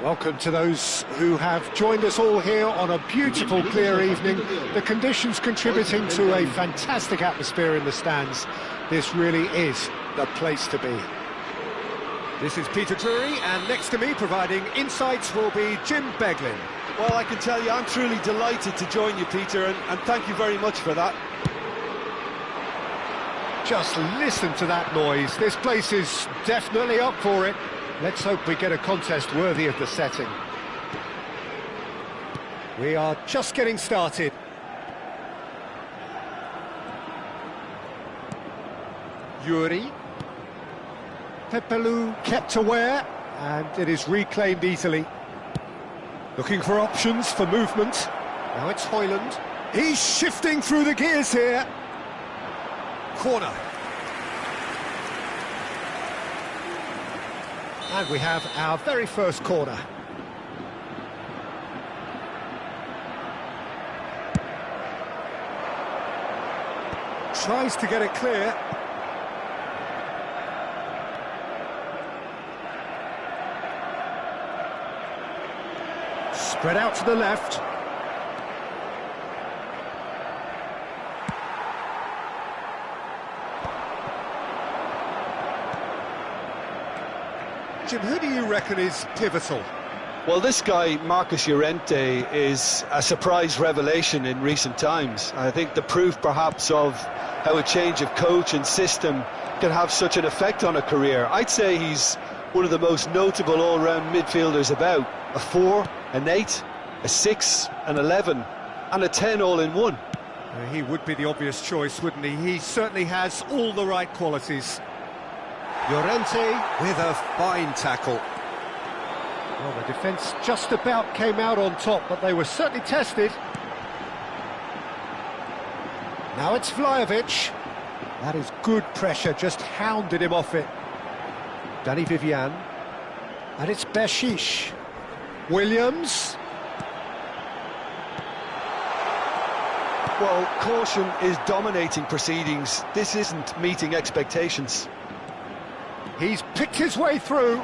Welcome to those who have joined us all here on a beautiful, clear evening. The conditions contributing to a fantastic atmosphere in the stands. This really is the place to be. This is Peter Drury, and next to me, providing insights, will be Jim Beglin. Well, I can tell you, I'm truly delighted to join you, Peter, and thank you very much for that. Just listen to that noise. This place is definitely up for it. Let's hope we get a contest worthy of the setting. We are just getting started. Yuri. Pepelu kept aware, and it is reclaimed easily. Looking for options for movement. Now it's Højlund. He's shifting through the gears here. Corner. And we have our very first corner. Tries to get it clear. Spread out to the left. Jim, who do you reckon is pivotal? Well, this guy, Marcus Llorente, is a surprise revelation in recent times. I think the proof, perhaps, of how a change of coach and system can have such an effect on a career. I'd say he's one of the most notable all-round midfielders about. A 4, an 8, a 6, an 11, and a 10 all in one. He would be the obvious choice, wouldn't he? He certainly has all the right qualities. Llorente with a fine tackle. Well, the defence just about came out on top, but they were certainly tested. Now it's Vlahovic. That is good pressure, just hounded him off it. Danny Vivian. And it's Bershish. Williams. Well, caution is dominating proceedings. This isn't meeting expectations. He's picked his way through.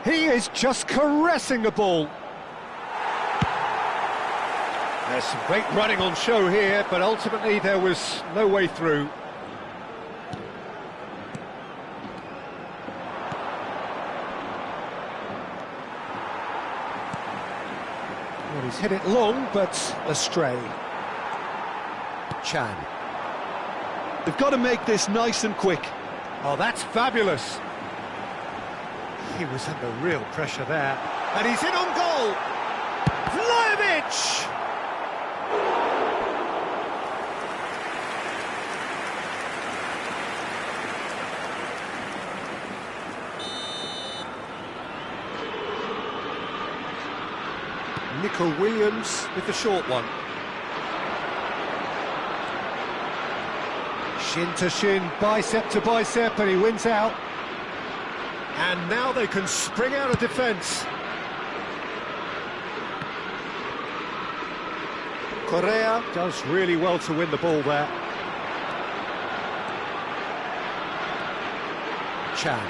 He is just caressing the ball. There's some great running on show here, but ultimately there was no way through. Well, he's hit it long, but astray. Chan. They've got to make this nice and quick. Oh, that's fabulous. He was under real pressure there. And he's in on goal. Vlahovic! Nico Williams with the short one. Shin to shin, bicep to bicep, and he wins out. And now they can spring out of defence. Correa does really well to win the ball there. Chan.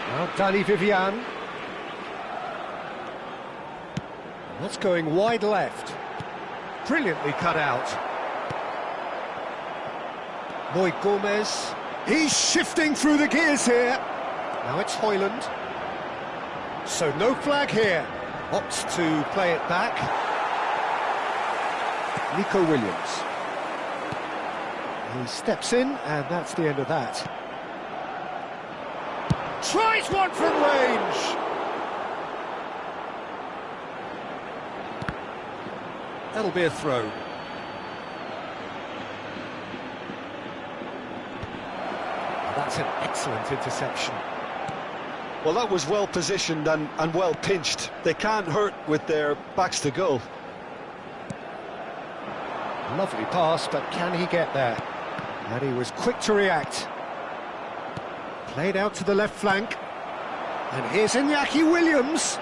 Now Danny Vivian. That's going wide left. Brilliantly cut out. Boy Gomez. He's shifting through the gears here. Now it's Højlund. So no flag here. Opts to play it back. Nico Williams. He steps in, and that's the end of that. Tries one from range. That'll be a throw. That's an excellent interception. Well, that was well positioned and well pinched. They can't hurt with their backs to goal. Lovely pass, but can he get there? And he was quick to react. Played out to the left flank. And here's Iñaki Williams.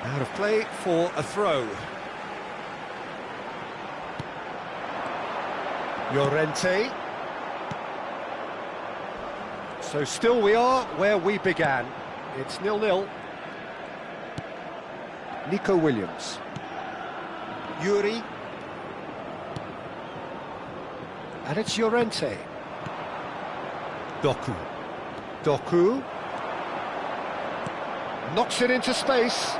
Out of play for a throw. Llorente. So still we are where we began. It's 0-0. Nico Williams. Yuri. And it's Llorente. Doku. Doku. Knocks it into space.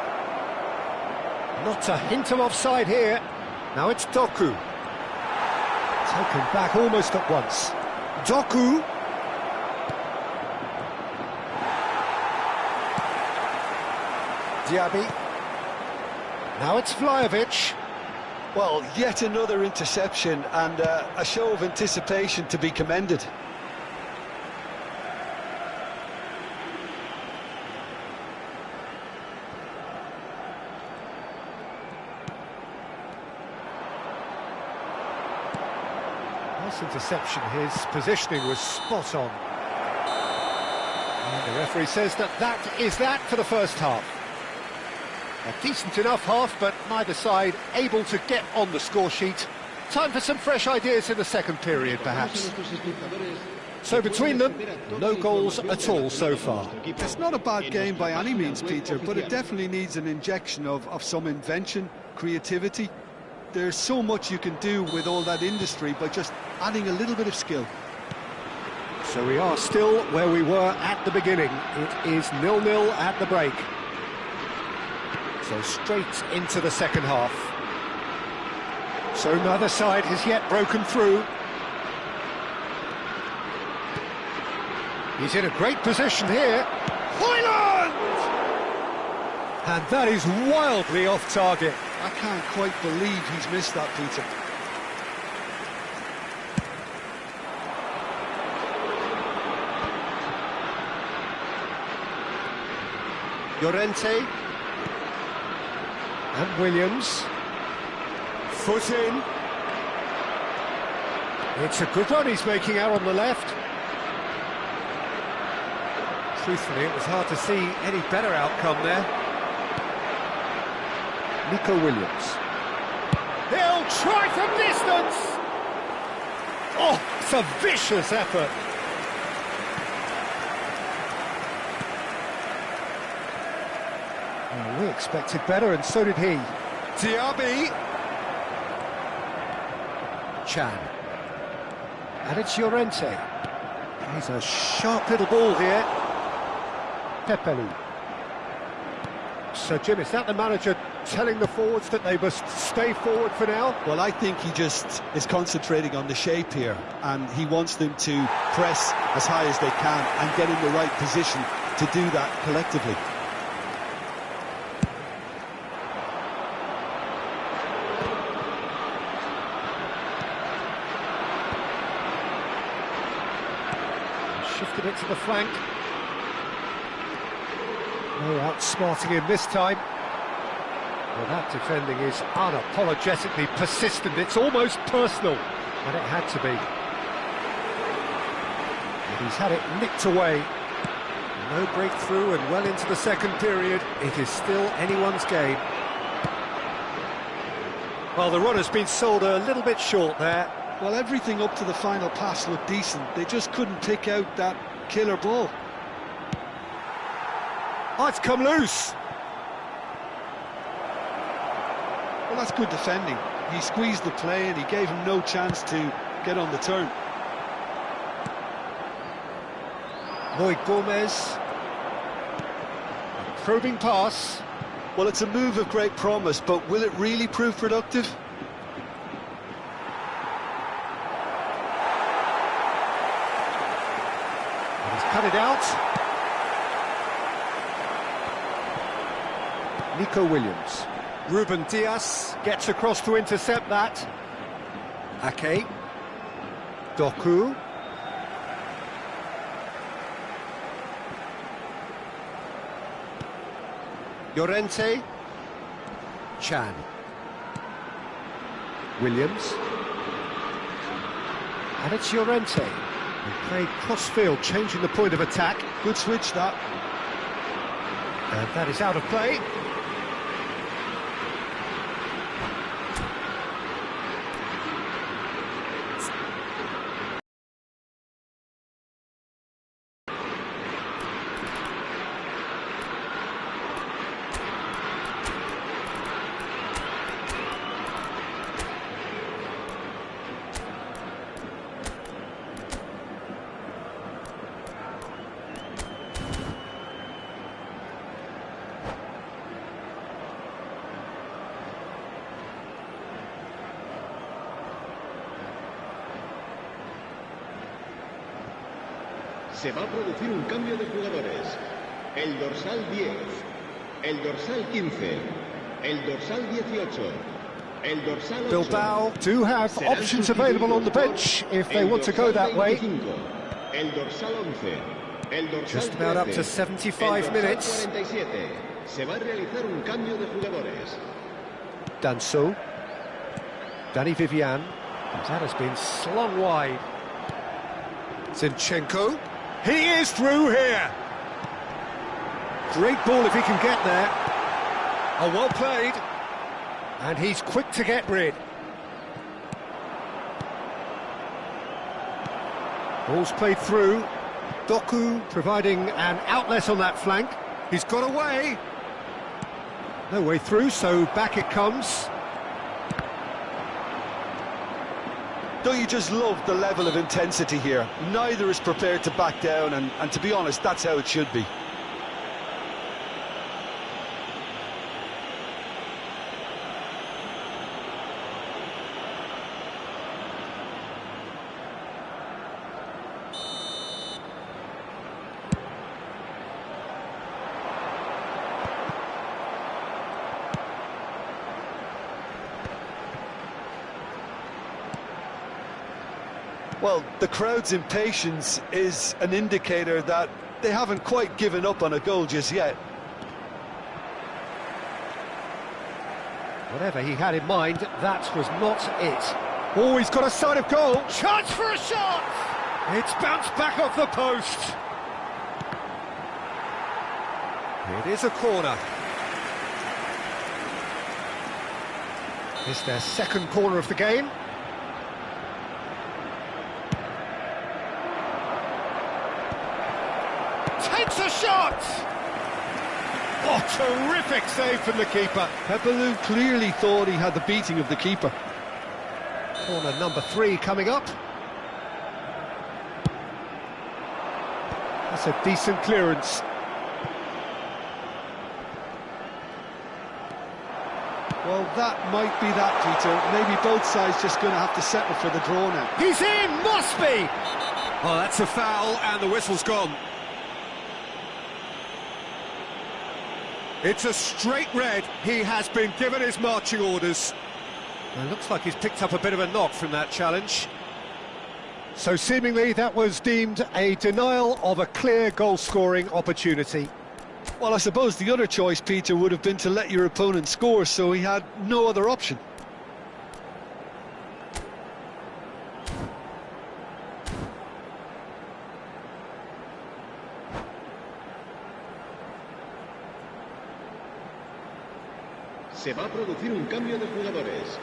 Not a hint of offside here. Now it's Doku. Taken back almost at once. Doku. Diaby. Now it's Vlahovic. Well, yet another interception and a show of anticipation to be commended. Nice interception, his positioning was spot on. And the referee says that is that for the first half. A decent enough half, but neither side able to get on the score sheet. Time for some fresh ideas in the second period, perhaps. So between them, no goals at all so far. It's not a bad game by any means, Peter, but it definitely needs an injection of some invention, creativity. There's so much you can do with all that industry by just adding a little bit of skill. So we are still where we were at the beginning. It is 0-0 at the break. So straight into the second half. So neither side has yet broken through. He's in a great position here. Hoyland! And that is wildly off target. I can't quite believe he's missed that, Peter. Llorente. And Williams. Foot in. It's a good run he's making out on the left. Truthfully, it was hard to see any better outcome there. Nico Williams. He'll try from distance! Oh, it's a vicious effort. Well, we expected better, and so did he. Diaby. Chan. And it's Llorente. He's a sharp little ball here. Pepelu. So, Jim, is that the manager telling the forwards that they must stay forward for now? Well, I think he just is concentrating on the shape here, and he wants them to press as high as they can and get in the right position to do that collectively. Shifted it to the flank. No outsmarting him this time. Well, that defending is unapologetically persistent. It's almost personal, and it had to be. And he's had it nicked away. No breakthrough, and well into the second period, it is still anyone's game. Well, the run has been sold a little bit short there. Well, everything up to the final pass looked decent. They just couldn't pick out that killer ball. Oh, it's come loose. Well, that's good defending. He squeezed the play and he gave him no chance to get on the turn. Moy Gomez. A probing pass. Well, it's a move of great promise, but will it really prove productive? Cut it out. Nico Williams. Ruben Dias gets across to intercept that. Ake. Doku. Llorente. Chan. Williams. And it's Llorente. He played cross-field, changing the point of attack. Good switch, that. And that is out of play. Se va a producir un cambio de jugadores. El dorsal 10, el dorsal 15, el dorsal 18, el dorsal 8. Bilbao do have options available on the bench if they want to go that way. El dorsal 11, el dorsal Just about up to 75 minutes. 47. Se va a realizar un cambio de jugadores. Danso. Danny Vivian. That has been slung wide. Zinchenko. He is through here. Great ball if he can get there. Oh, well played. And he's quick to get rid. Ball's played through. Doku providing an outlet on that flank. He's got away. No way through, so back it comes. Don't you just love the level of intensity here? Neither is prepared to back down, and to be honest, that's how it should be. Well, the crowd's impatience is an indicator that they haven't quite given up on a goal just yet. Whatever he had in mind, that was not it. Oh, he's got a sight of goal. Chance for a shot! It's bounced back off the post. It is a corner. It's their second corner of the game. Takes a shot! Oh, terrific save from the keeper. Pepelu clearly thought he had the beating of the keeper. Corner number 3 coming up. That's a decent clearance. Well, that might be that, Peter. Maybe both sides just going to have to settle for the draw now. He's in! Must be! Oh, that's a foul, and the whistle's gone. It's a straight red. He has been given his marching orders. It looks like he's picked up a bit of a knock from that challenge. So seemingly that was deemed a denial of a clear goal-scoring opportunity. Well, I suppose the other choice, Peter, would have been to let your opponent score, so he had no other option. Se va a producir un cambio de jugadores.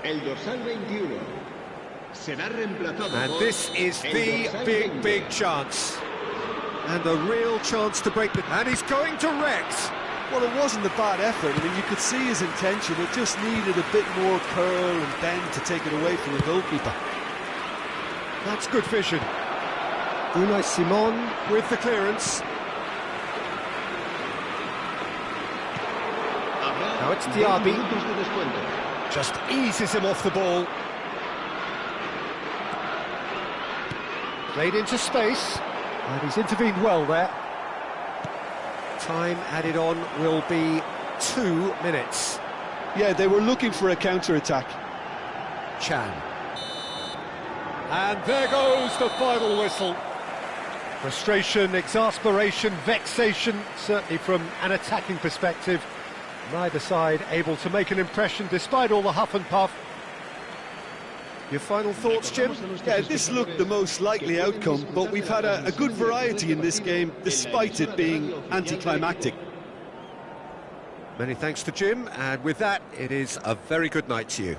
El dorsal 21 será reemplazado And por this is el the dorsal big, 20. big chance. And a real chance to break the... And he's going direct. Well, it wasn't a bad effort. I mean, you could see his intention. It just needed a bit more curl and bend to take it away from the goalkeeper. That's good vision. Unai Simon with the clearance. Now it's Diaby. Just eases him off the ball. Played into space, and he's intervened well there. Time added on will be 2 minutes. Yeah, they were looking for a counter-attack. Chan. And there goes the final whistle. Frustration, exasperation, vexation, certainly from an attacking perspective. Neither side able to make an impression despite all the huff and puff. Your final thoughts, Jim? Yeah, this looked the most likely outcome, but we've had a good variety in this game, despite it being anticlimactic. Many thanks to Jim, and with that, it is a very good night to you.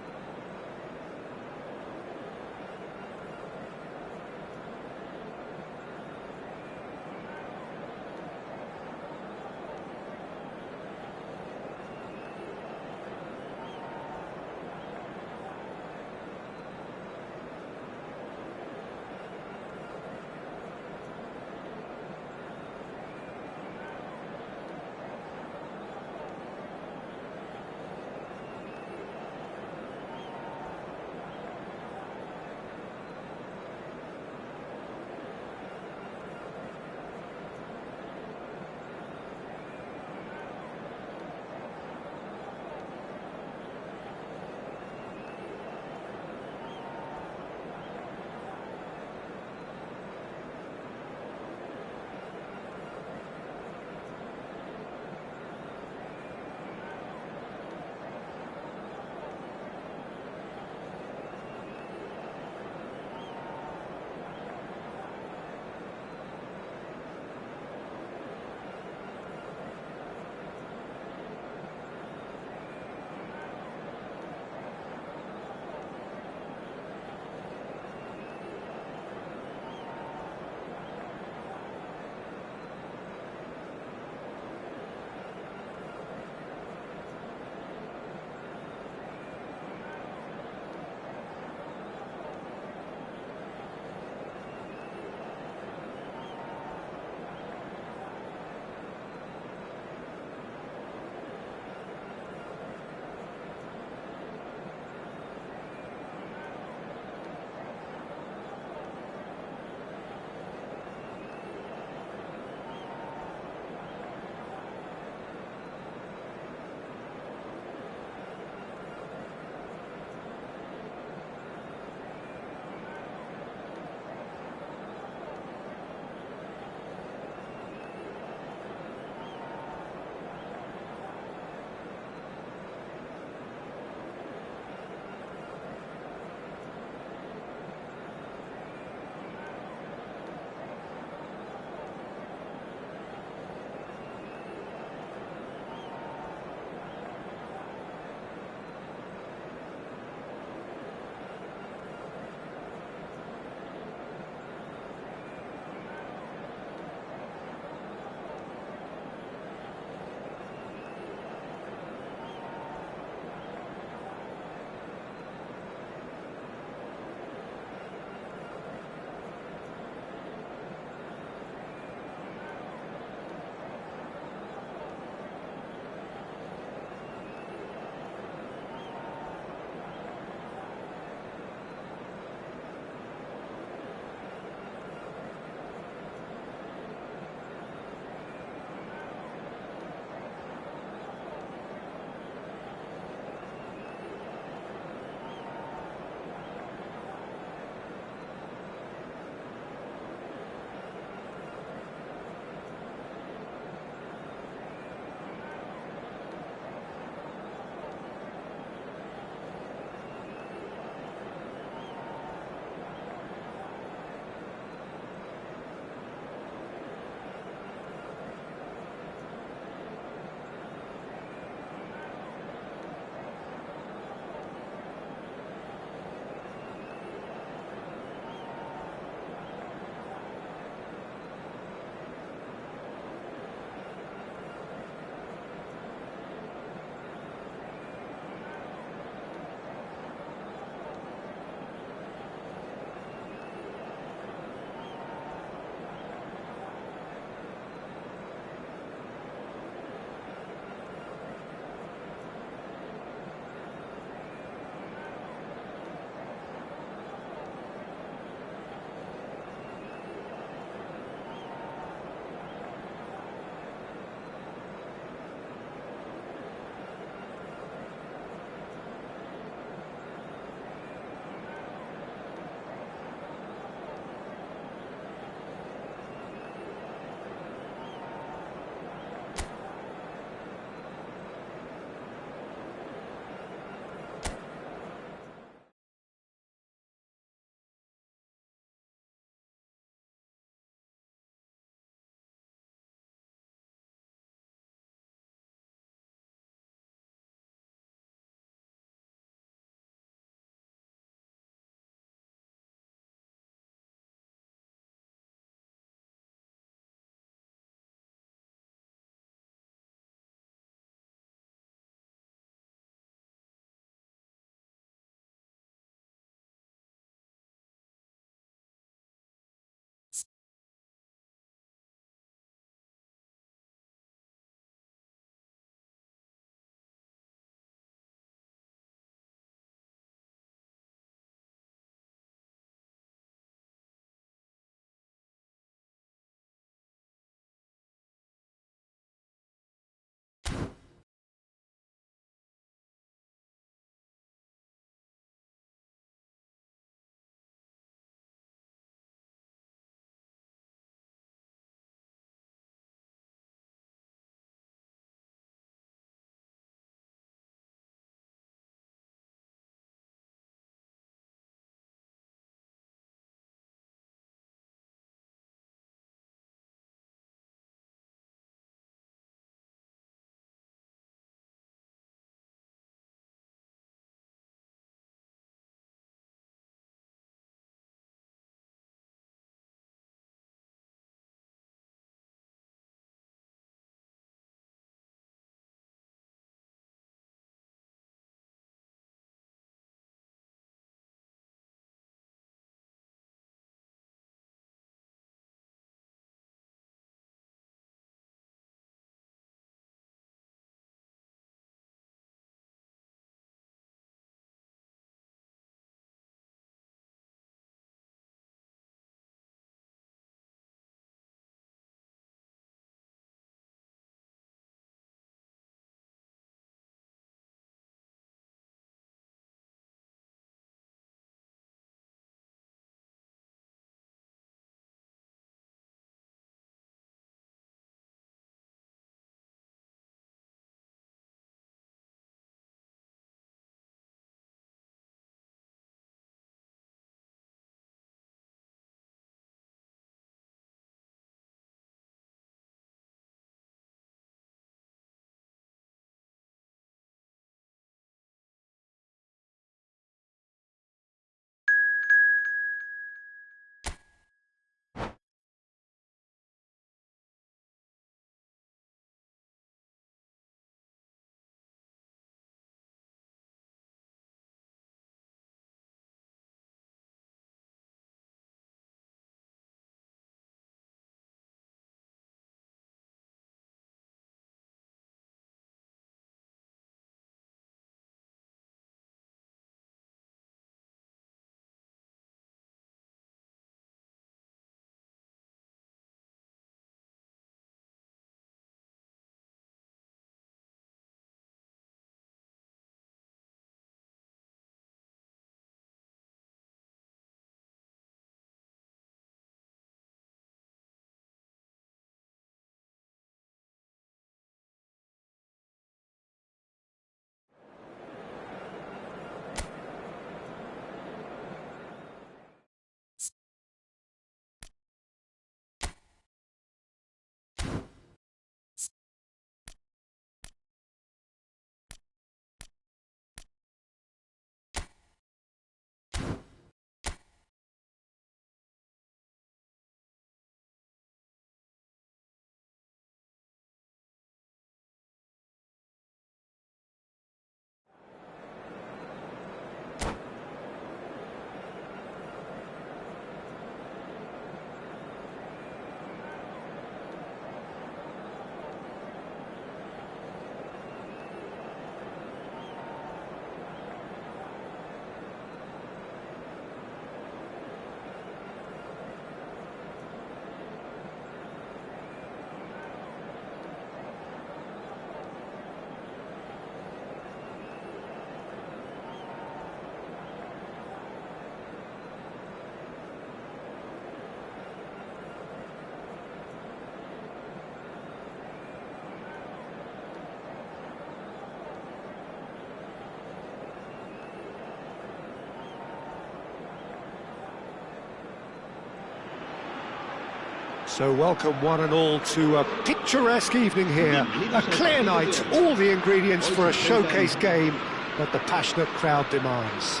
So welcome one and all to a picturesque evening here, a clear night, all the ingredients for a showcase game that the passionate crowd demands.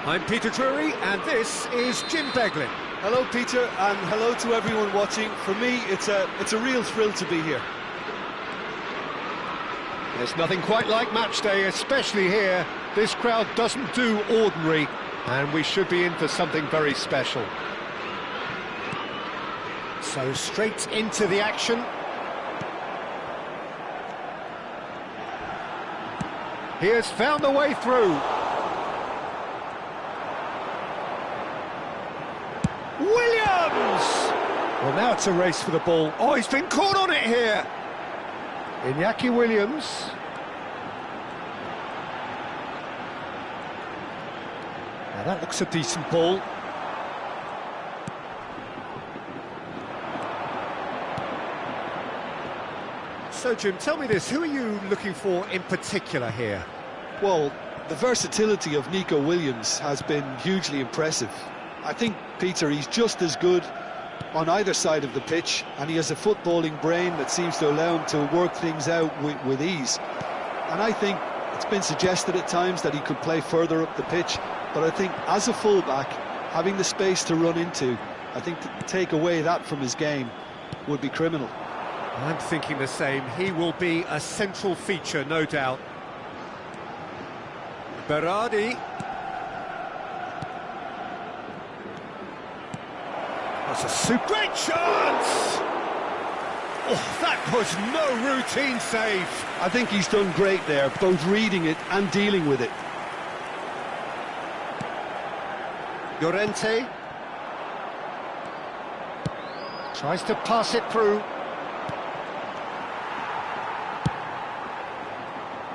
I'm Peter Drury and this is Jim Beglin. Hello Peter, and hello to everyone watching. For me, it's a real thrill to be here. There's nothing quite like match day, especially here. This crowd doesn't do ordinary, and we should be in for something very special. So straight into the action. He has found a way through. Williams! Well, now it's a race for the ball. Oh, he's been caught on it here. Iñaki Williams. Now that looks a decent ball. So, Jim, tell me this, who are you looking for in particular here? Well, the versatility of Nico Williams has been hugely impressive. I think, Peter, he's just as good on either side of the pitch, and he has a footballing brain that seems to allow him to work things out with ease. And I think it's been suggested at times that he could play further up the pitch, but I think as a fullback, having the space to run into, I think to take away that from his game would be criminal. I'm thinking the same. He will be a central feature, no doubt. Berardi. That's a super great chance! Oh, that was no routine save. I think he's done great there, both reading it and dealing with it. Llorente. Tries to pass it through.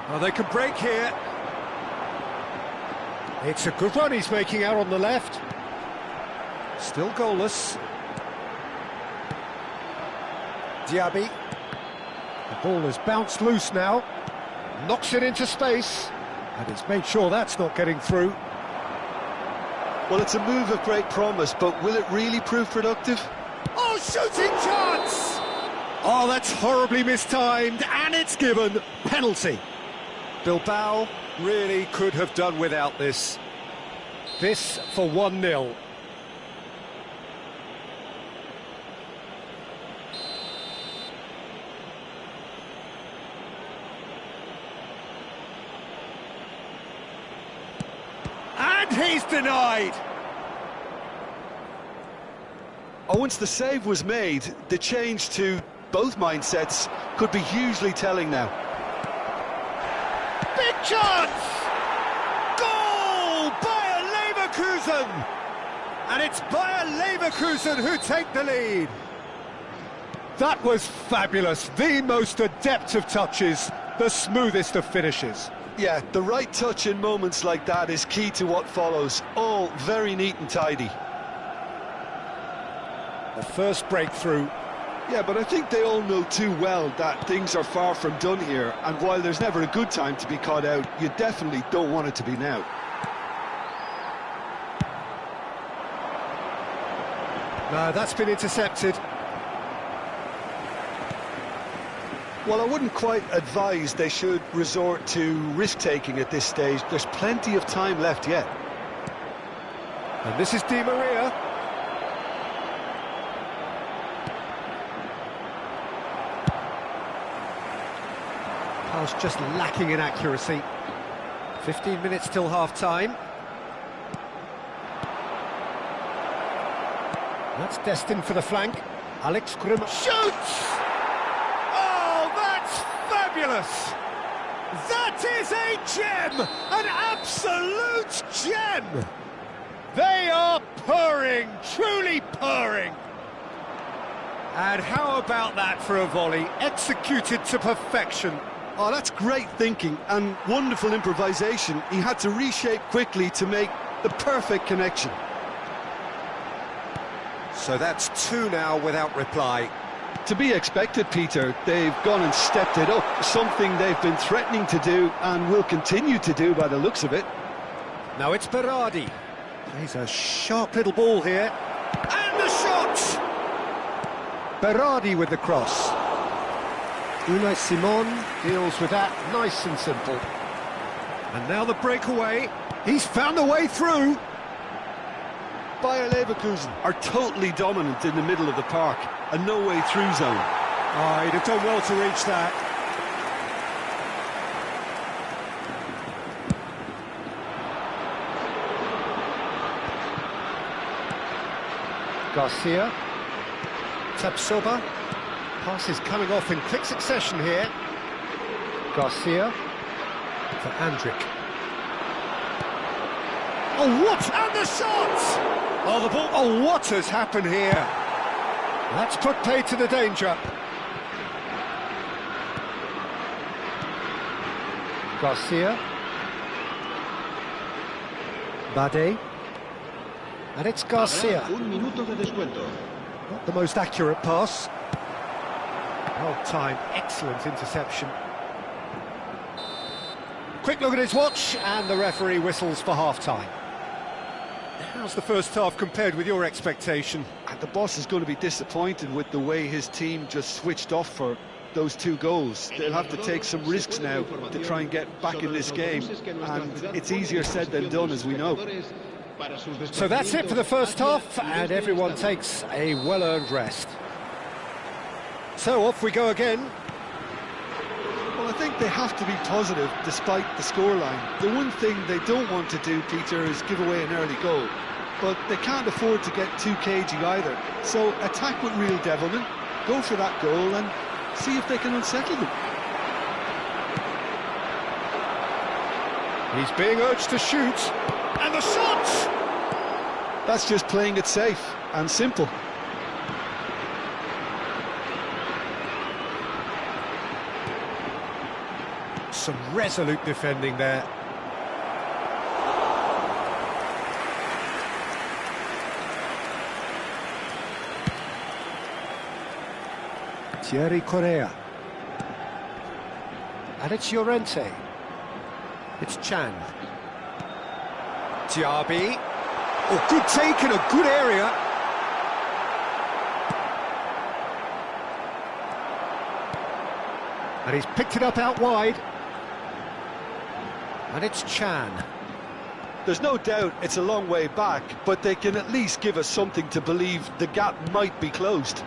Oh, they can break here. It's a good run he's making out on the left. Still goalless. Diaby. The ball has bounced loose now. Knocks it into space. And he's made sure that's not getting through. Well, it's a move of great promise, but will it really prove productive? Oh, shooting chance! Oh, that's horribly mistimed, and it's given. Penalty. Bilbao really could have done without this. This for 1-0. And he's denied! Oh, once the save was made, the change to both mindsets could be hugely telling now. Big chance! Goal! Bayer Leverkusen! And it's Bayer Leverkusen who take the lead. That was fabulous. The most adept of touches, the smoothest of finishes. Yeah, the right touch in moments like that is key to what follows. All very neat and tidy. The first breakthrough. Yeah, but I think they all know too well that things are far from done here, and while there's never a good time to be caught out, you definitely don't want it to be now. No, that's been intercepted. Well, I wouldn't quite advise they should resort to risk-taking at this stage. There's plenty of time left yet. And this is Di Maria. Pass just lacking in accuracy. 15 minutes till half-time. That's destined for the flank. Alex Grim shoots! Oh, that's fabulous! That is a gem! An absolute gem! They are purring, truly purring. And how about that for a volley, executed to perfection? Oh, that's great thinking and wonderful improvisation. He had to reshape quickly to make the perfect connection. So that's 2 now without reply. To be expected, Peter. They've gone and stepped it up, something they've been threatening to do and will continue to do by the looks of it. Now it's Berardi. Plays a sharp little ball here. And the shot! Berardi with the cross. Unai Simon deals with that nice and simple. And now the breakaway. He's found a way through. Bayer Leverkusen are totally dominant in the middle of the park, a no-way-through zone. Oh, he'd have done well to reach that. Garcia. Tapsoba. Passes coming off in quick succession here. Garcia for Andrik. Oh, what? And the shot! Oh, the ball. Oh, what has happened here? That's put play to the danger. Garcia. Bade. And it's Garcia. Un minuto de descuento. Not the most accurate pass. Well timed, excellent interception. Quick look at his watch, and the referee whistles for half-time. How's the first half compared with your expectation? And the boss is going to be disappointed with the way his team just switched off for those 2 goals. They'll have to take some risks now to try and get back in this game, and it's easier said than done, as we know. So that's it for the first half, and everyone takes a well-earned rest. So off we go again. Well, I think they have to be positive despite the scoreline. The one thing they don't want to do, Peter, is give away an early goal. But they can't afford to get too cagey either. So attack with real devilment, go for that goal and see if they can unsettle them. He's being urged to shoot, and the shot! That's just playing it safe and simple. Some resolute defending there. Thierry Correa. And it's Llorente. It's Chan. Diaby. Oh, good take in a good area. And he's picked it up out wide. And it's Chan. There's no doubt it's a long way back, but they can at least give us something to believe the gap might be closed.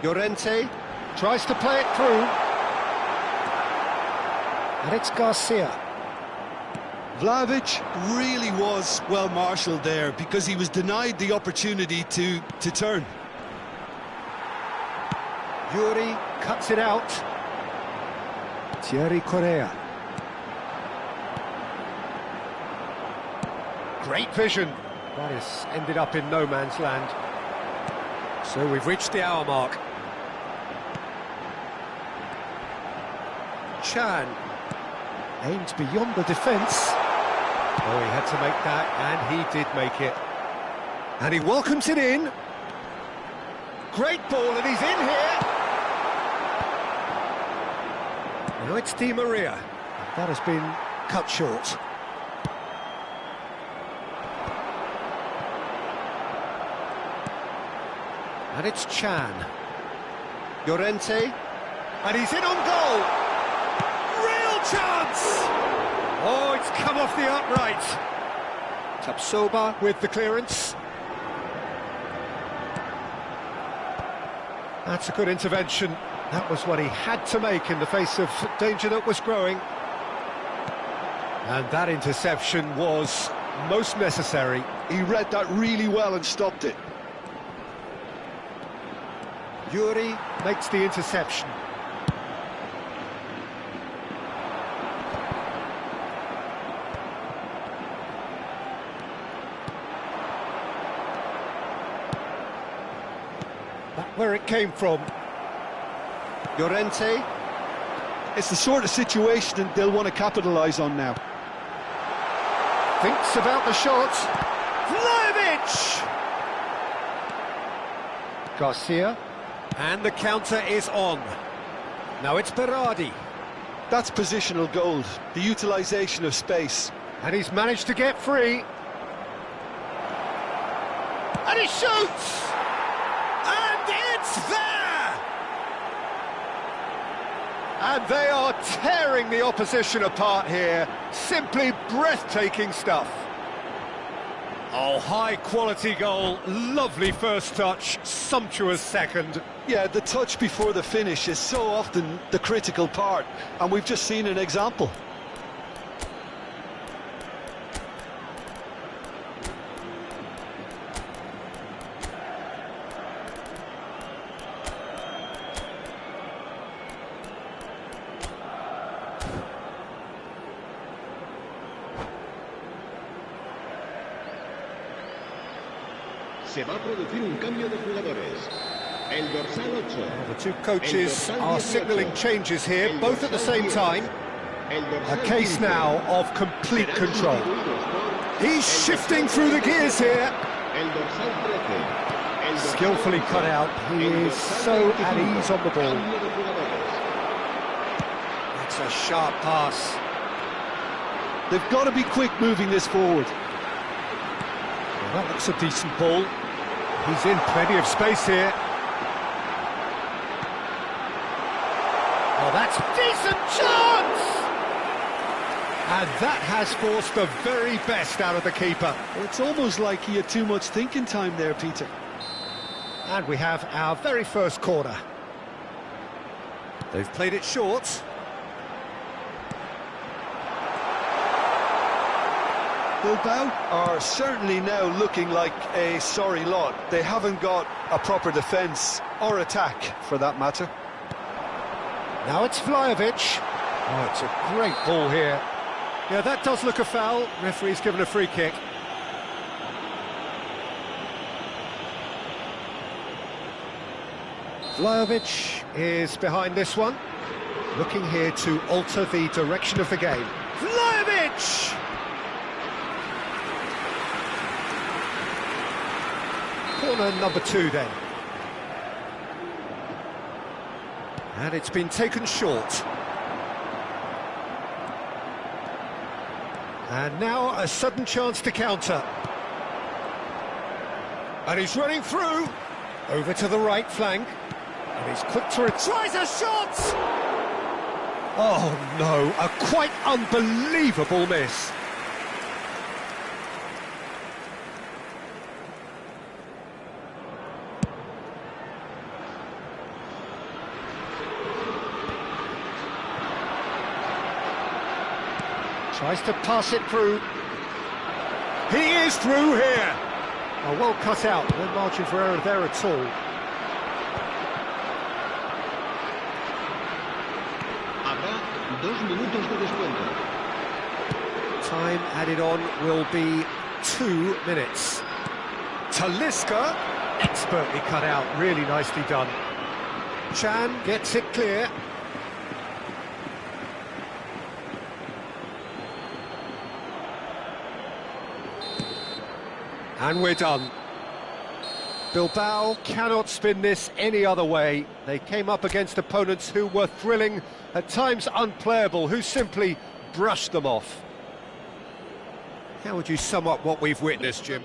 Llorente tries to play it through. And it's Garcia. Vlahovic really was well marshalled there because he was denied the opportunity to turn. Yuri cuts it out. Thierry Correa. Great vision. That has ended up in no man's land. So we've reached the hour mark. Chan aimed beyond the defence. Oh, he had to make that, and he did make it. And he welcomes it in. Great ball, and he's in here. Now it's Di Maria. That has been cut short. And it's Chan. Llorente. And he's in on goal. Real chance! Oh, it's come off the upright. Tapsoba with the clearance. That's a good intervention. That was what he had to make in the face of danger that was growing. And that interception was most necessary. He read that really well and stopped it. Yuri makes the interception. That's where it came from. Llorente. It's the sort of situation they'll want to capitalise on now. Thinks about the shot. Vlahovic! Garcia. And the counter is on. Now it's Berardi. That's positional gold, the utilisation of space. And he's managed to get free. And he shoots! And It's there! And they are tearing the opposition apart here. Simply breathtaking stuff. Oh, high-quality goal, lovely first touch, sumptuous second. Yeah, the touch before the finish is so often the critical part, and we've just seen an example. Se va a producir un cambio de jugadores. El dorsal 8. The two coaches are signalling changes here, both at the same time. A case now of complete control. He's shifting through the gears here. Skillfully cut out. He is so at ease on the ball. It's a sharp pass. They've got to be quick moving this forward. Well, that looks a decent ball. He's in plenty of space here. Oh, that's a decent chance! And that has forced the very best out of the keeper. It's almost like he had too much thinking time there, Peter. And we have our very first corner. They've played it short. Bilbao are certainly now looking like a sorry lot. They haven't got a proper defence or attack, for that matter. Now it's Vlahovic. Oh, it's a great ball here. Yeah, that does look a foul. Referee's given a free kick. Vlahovic is behind this one. Looking here to alter the direction of the game. Vlahovic! Corner number 2 then. And it's been taken short. And now a sudden chance to counter. And he's running through. Over to the right flank. And he's quick to tries a shot! Oh no, a quite unbelievable miss. Tries to pass it through. He is through here. Oh, well cut out. No margin for error there at all. Habrá 2 minutos de descuento. Time added on will be 2 minutes. Talisca, expertly cut out. Really nicely done. Chan gets it clear. And we're done. Bilbao cannot spin this any other way. They came up against opponents who were thrilling, at times unplayable, who simply brushed them off. How would you sum up what we've witnessed, Jim?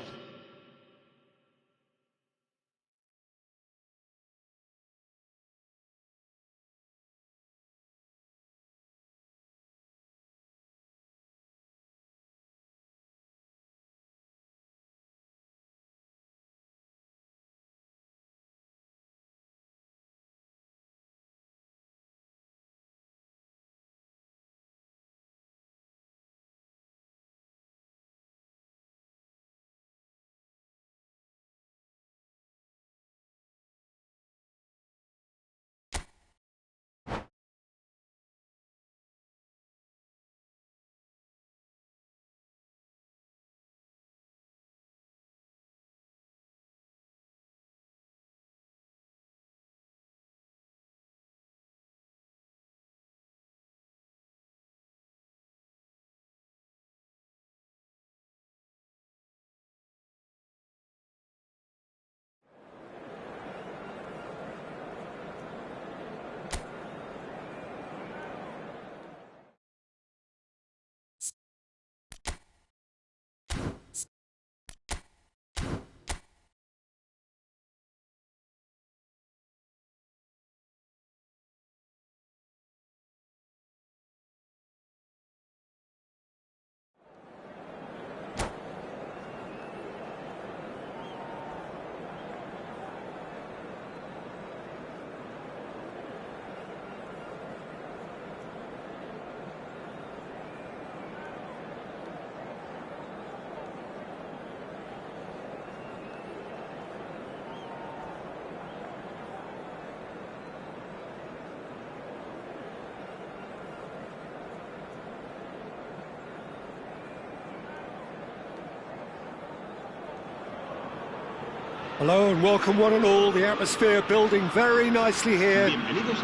Hello and welcome one and all. The atmosphere building very nicely here.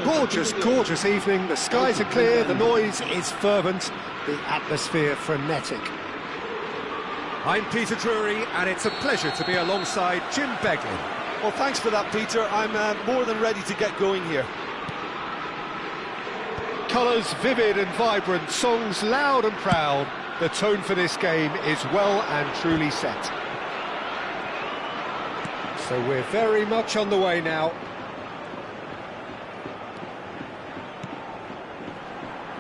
Gorgeous, gorgeous evening. The skies are clear, the noise is fervent, the atmosphere frenetic. I'm Peter Drury, and it's a pleasure to be alongside Jim Beglin. Well, thanks for that, Peter. I'm more than ready to get going here. Colours vivid and vibrant, songs loud and proud. The tone for this game is well and truly set. So we're very much on the way now.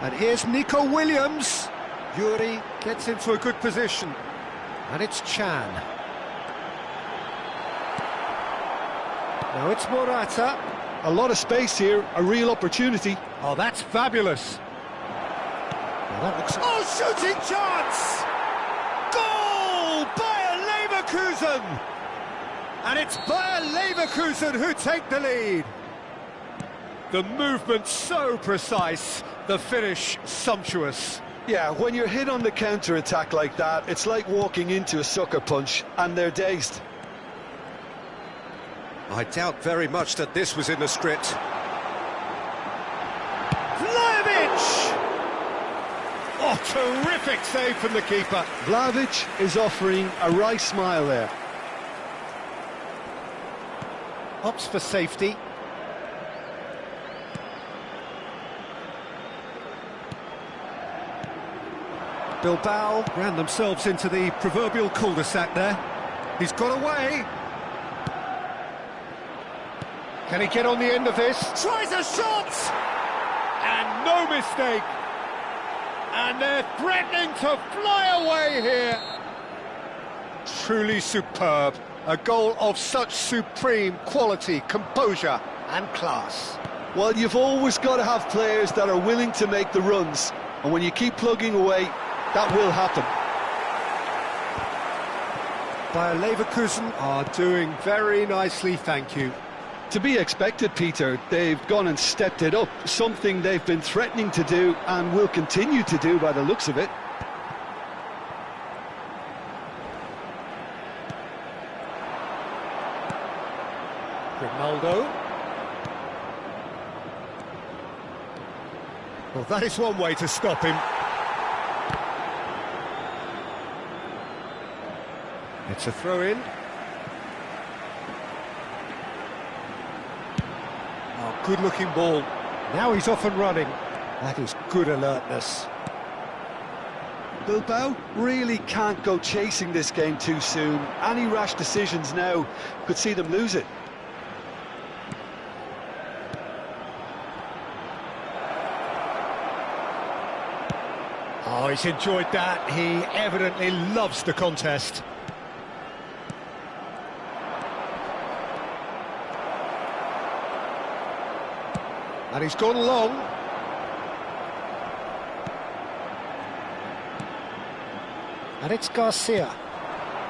And here's Nico Williams. Yuri gets into a good position. And it's Chan. Now it's Morata. A lot of space here, a real opportunity. Oh, that's fabulous. Well, that looks... Oh, shooting chance! Goal! Bayer Leverkusen! And it's Bayer Leverkusen who take the lead. The movement so precise, the finish sumptuous. Yeah, when you're hit on the counter-attack like that, it's like walking into a sucker punch, and they're dazed. I doubt very much that this was in the script. Oh, terrific save from the keeper. Vlahovic is offering a wry smile there. Opts for safety. Bilbao ran themselves into the proverbial cul-de-sac there. He's got away. Can he get on the end of this? Tries a shot! And no mistake. And they're threatening to fly away here. Truly superb. A goal of such supreme quality, composure and class. Well, you've always got to have players that are willing to make the runs. And when you keep plugging away, that will happen. Bayer Leverkusen are doing very nicely, thank you. To be expected, Peter. They've gone and stepped it up, something they've been threatening to do and will continue to do by the looks of it. Ronaldo. Well, that is one way to stop him. It's a throw-in. Oh, good-looking ball. Now he's off and running. That is good alertness. Bilbao really can't go chasing this game too soon. Any rash decisions now could see them lose it. Oh, he's enjoyed that. He evidently loves the contest. And he's gone long. And it's Garcia.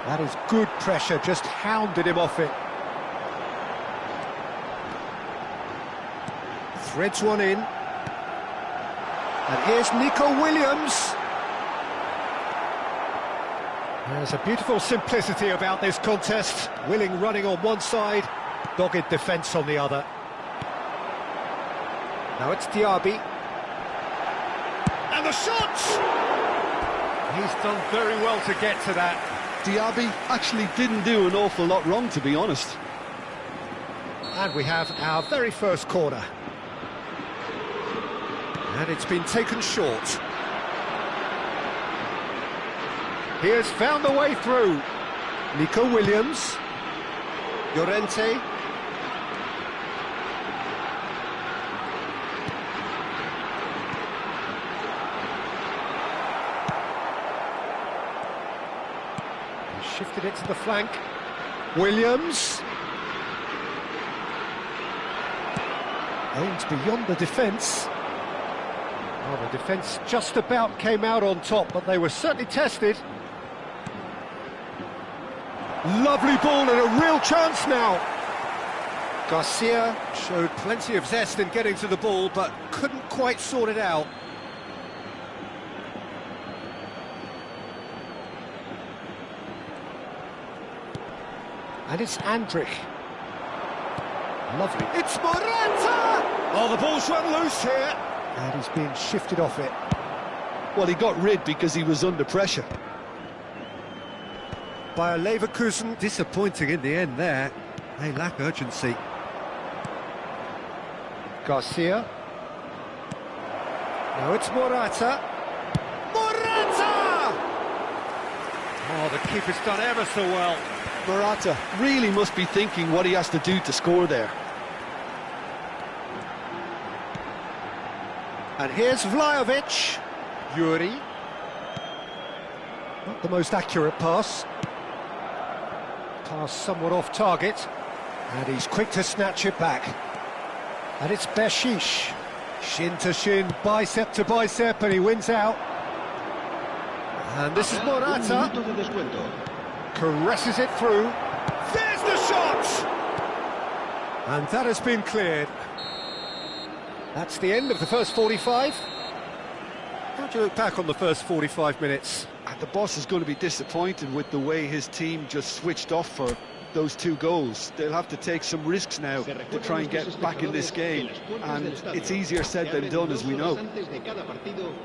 That is good pressure, just hounded him off it. Threads one in. And here's Nico Williams. There's a beautiful simplicity about this contest. Willing running on one side, dogged defence on the other. Now it's Diaby. And the shot! He's done very well to get to that. Diaby actually didn't do an awful lot wrong, to be honest. And we have our very first corner. And it's been taken short. He has found a way through. Nico Williams. Llorente. He shifted it to the flank. Williams. Aims beyond the defence. Well, the defence just about came out on top, but they were certainly tested. Lovely ball and a real chance now. Garcia showed plenty of zest in getting to the ball, but couldn't quite sort it out. And it's Andrich. Lovely. It's Morata! Oh, the ball's run loose here. And he's being shifted off it. Well, he got rid because he was under pressure. Bayer Leverkusen, disappointing in the end there. They lack urgency. Garcia. Now it's Morata. Morata! Oh, the keeper's done ever so well. Morata really must be thinking what he has to do to score there. And here's Vlahovic. Yuri. Not the most accurate pass. Pass somewhat off target. And he's quick to snatch it back. And it's Beshish. Shin to shin, bicep to bicep, and he wins out. And this is Morata. Caresses it through. There's the shot! And that has been cleared. That's the end of the first 45. How do you look back on the first 45 minutes? And the boss is going to be disappointed with the way his team just switched off for those 2 goals. They'll have to take some risks now to try and get back in this game, and it's easier said than done, as we know.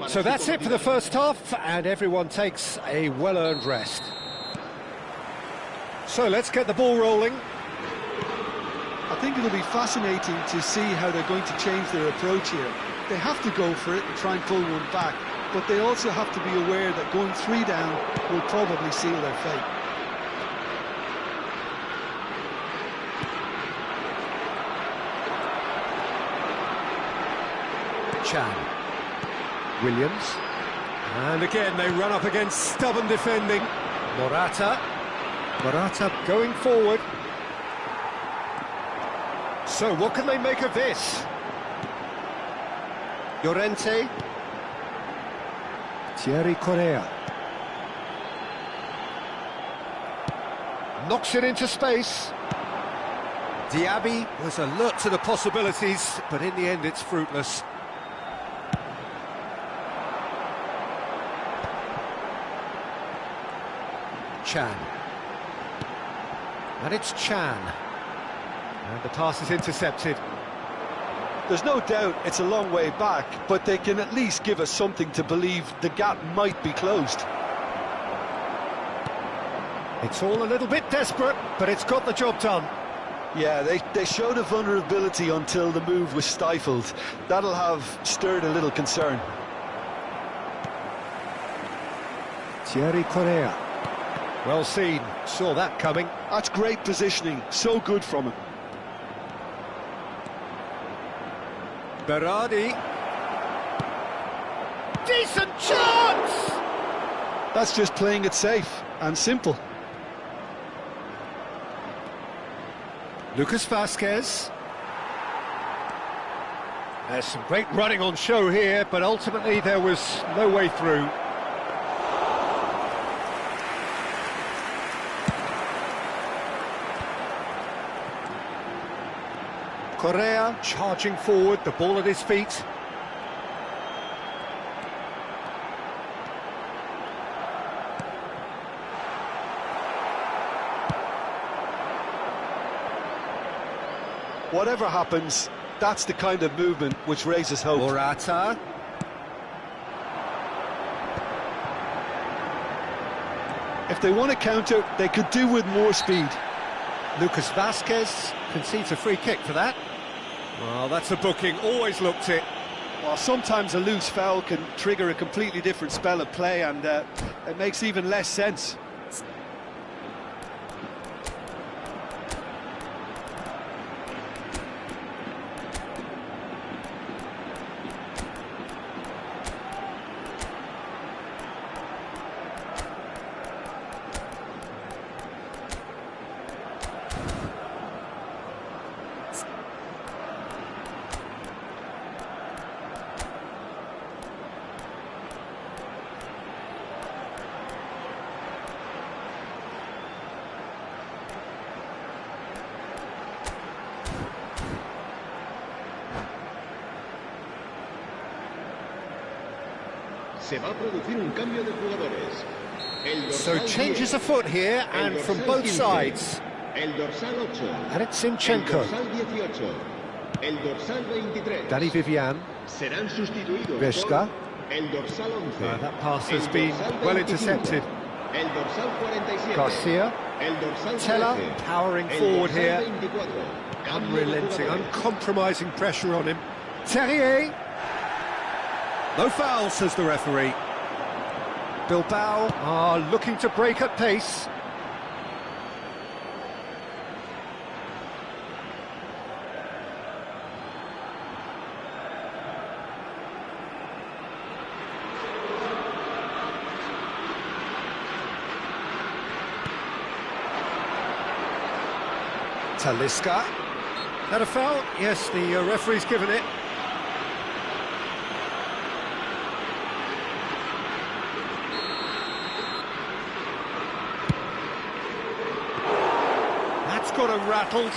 So that's it for the first half, and everyone takes a well-earned rest. So let's get the ball rolling. I think it'll be fascinating to see how they're going to change their approach here. They have to go for it and try and pull one back, but they also have to be aware that going 3 down will probably seal their fate. Chan. Williams. And again, they run up against stubborn defending. Morata. Morata going forward. So what can they make of this? Llorente. Thierry Correa. Knocks it into space. Diaby was alert to the possibilities, but in the end it's fruitless. Chan. And it's Chan. And the pass is intercepted. There's no doubt it's a long way back, but they can at least give us something to believe the gap might be closed. It's all a little bit desperate, but it's got the job done. Yeah, they showed a vulnerability until the move was stifled. That'll have stirred a little concern. Thierry Correa. Well seen, saw that coming. That's great positioning, so good from him. Berardi. Decent chance! That's just playing it safe and simple. Lucas Vasquez. There's some great running on show here, but ultimately there was no way through. Correa charging forward, the ball at his feet. Whatever happens, that's the kind of movement which raises hope. Morata. If they want to counter, they could do with more speed. Lucas Vasquez concedes a free kick for that. Well, that's a booking, always looked it. Well, sometimes a loose foul can trigger a completely different spell of play, and it makes even less sense. Se va a producir un cambio de jugadores. So changes afoot here, and from both sides. El dorsal 8. And it's El Zinchenko. dorsal 18. El dorsal 23. Danny Vivian. Serán sustituidos Vesca. por el dorsal 11. That pass has El been dorsal well 25. intercepted. El dorsal 47. Garcia. El dorsal Teller 13. powering El forward dorsal here. 24. Cambio de Unrelenting, jugadores. uncompromising pressure on him. Terrier. No foul, says the referee. Bilbao are looking to break at pace. Talisca. That a foul? Yes, the referee's given it. That's got him rattled.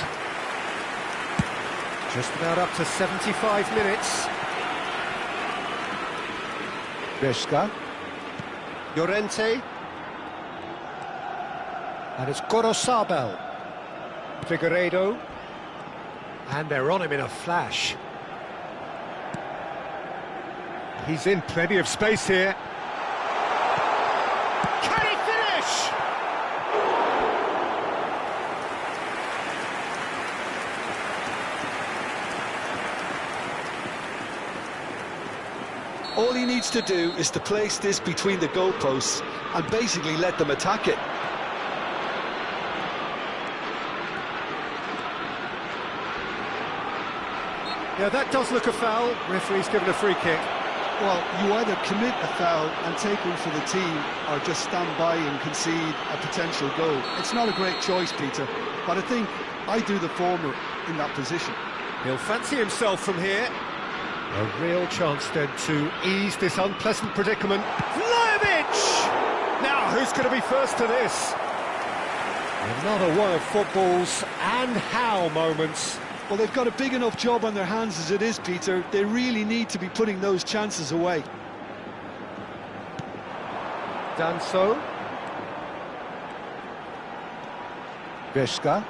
Just about up to 75 minutes. Vesca. Llorente. And it's Gorosabel. Figueiredo. And they're on him in a flash. He's in plenty of space here. Can he finish? All he needs to do is to place this between the goalposts and basically let them attack it. Yeah, that does look a foul. Referee's given a free kick. Well, you either commit a foul and take one for the team, or just stand by and concede a potential goal. It's not a great choice, Peter, but I think I do the former in that position. He'll fancy himself from here. A real chance then to ease this unpleasant predicament. Vlahovic! Now, who's going to be first to this? Another one of football's and how moments. Well, they've got a big enough job on their hands as it is, Peter. They really need to be putting those chances away. Danso. Vesca.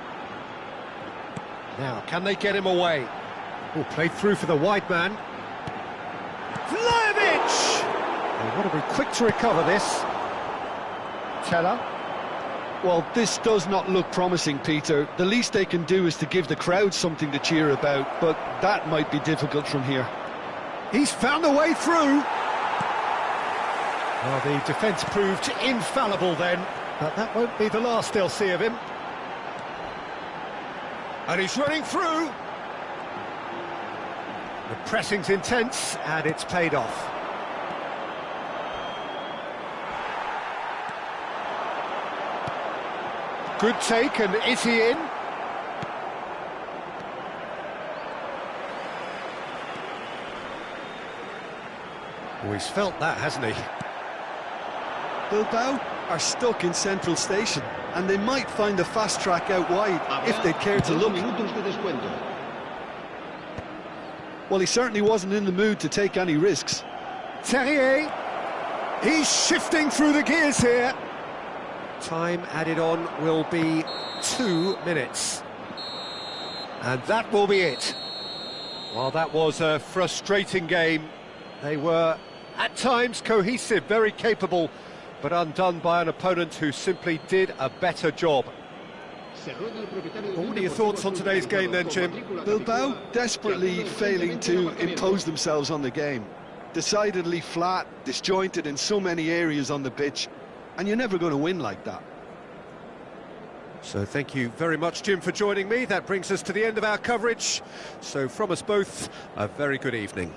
Now, can they get him away? Oh, played through for the wide man. Vlahovic! They want to be quick to recover this. Teller. Well, this does not look promising, Peter. The least they can do is to give the crowd something to cheer about, but that might be difficult from here. He's found a way through. Well, the defence proved infallible then, but that won't be the last they'll see of him. And he's running through. The pressing's intense, and it's paid off. Good take, and is he in? Oh, he's felt that, hasn't he? Bilbao are stuck in Central Station, and they might find a fast track out wide if they care to look. Well, he certainly wasn't in the mood to take any risks. Terrier, he's shifting through the gears here. Time added on will be 2 minutes. And that will be it. Well, that was a frustrating game. They were, at times, cohesive, very capable, but undone by an opponent who simply did a better job. What are your thoughts on today's game then, Jim? Bilbao desperately failing to impose themselves on the game. Decidedly flat, disjointed in so many areas on the pitch, and you're never going to win like that. So thank you very much, Jim, for joining me. That brings us to the end of our coverage. So from us both, a very good evening.